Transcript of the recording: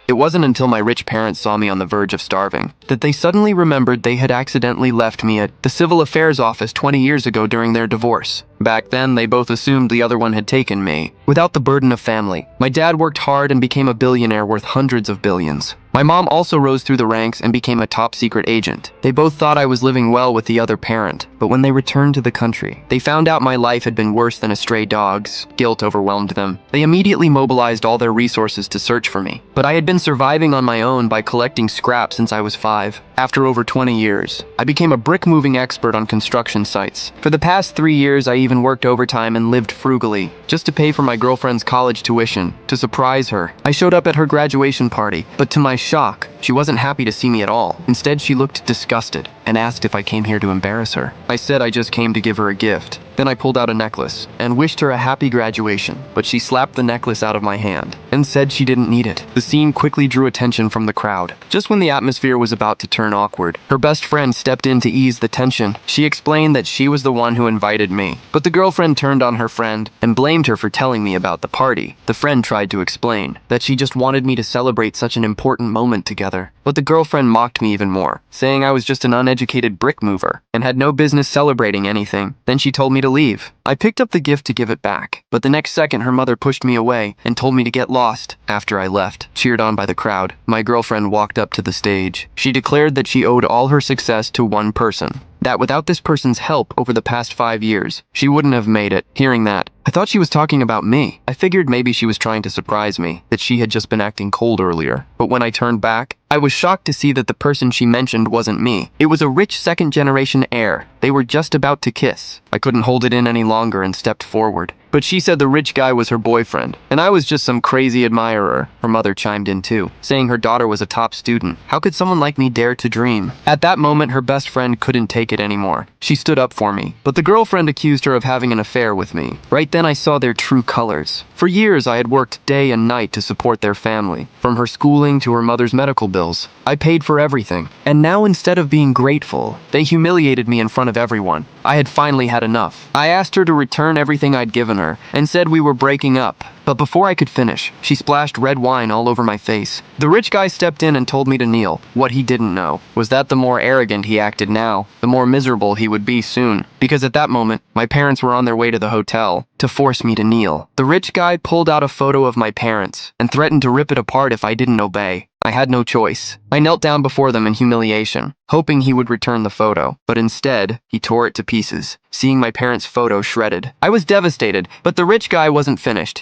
It wasn't until my rich parents saw me on the verge of starving that they suddenly remembered they had accidentally left me at the civil affairs office 20 years ago during their divorce. Back then, they both assumed the other one had taken me, without the burden of family. My dad worked hard and became a billionaire worth hundreds of billions. My mom also rose through the ranks and became a top-secret agent. They both thought I was living well with the other parent, but when they returned to the country, they found out my life had been worse than a stray dog's. Guilt overwhelmed them. They immediately mobilized all their resources to search for me, but I had been surviving on my own by collecting scrap since I was 5. After over 20 years, I became a brick-moving expert on construction sites. For the past 3 years, I even worked overtime and lived frugally, just to pay for my girlfriend's college tuition. To surprise her, I showed up at her graduation party, but to my shock, she wasn't happy to see me at all. Instead, she looked disgusted and asked if I came here to embarrass her. I said I just came to give her a gift. Then I pulled out a necklace and wished her a happy graduation, but she slapped the necklace out of my hand and said she didn't need it. The scene quickly drew attention from the crowd. Just when the atmosphere was about to turn awkward, her best friend stepped in to ease the tension. She explained that she was the one who invited me, but the girlfriend turned on her friend and blamed her for telling me about the party. The friend tried to explain that she just wanted me to celebrate such an important moment together, but the girlfriend mocked me even more, saying I was just an uneducated brick mover and had no business celebrating anything. Then she told me to leave. I picked up the gift to give it back, but the next second her mother pushed me away and told me to get lost. After I left, cheered on by the crowd, my girlfriend walked up to the stage. She declared that she owed all her success to one person, that without this person's help over the past 5 years, she wouldn't have made it. Hearing that, I thought she was talking about me. I figured maybe she was trying to surprise me, that she had just been acting cold earlier. But when I turned back, I was shocked to see that the person she mentioned wasn't me. It was a rich second-generation heir. They were just about to kiss. I couldn't hold it in any longer and stepped forward. But she said the rich guy was her boyfriend, and I was just some crazy admirer. Her mother chimed in too, saying her daughter was a top student. How could someone like me dare to dream? At that moment, her best friend couldn't take it anymore. She stood up for me, but the girlfriend accused her of having an affair with me. Right then I saw their true colors. For years, I had worked day and night to support their family, from her schooling to her mother's medical bills. I paid for everything, and now instead of being grateful, they humiliated me in front of everyone. I had finally had enough. I asked her to return everything I'd given her, and said we were breaking up. But before I could finish, she splashed red wine all over my face. The rich guy stepped in and told me to kneel. What he didn't know was that the more arrogant he acted now, the more miserable he would be soon. Because at that moment, my parents were on their way to the hotel to force me to kneel. The rich guy pulled out a photo of my parents and threatened to rip it apart if I didn't obey. I had no choice. I knelt down before them in humiliation, hoping he would return the photo, but instead, he tore it to pieces, seeing my parents' photo shredded. I was devastated, but the rich guy wasn't finished.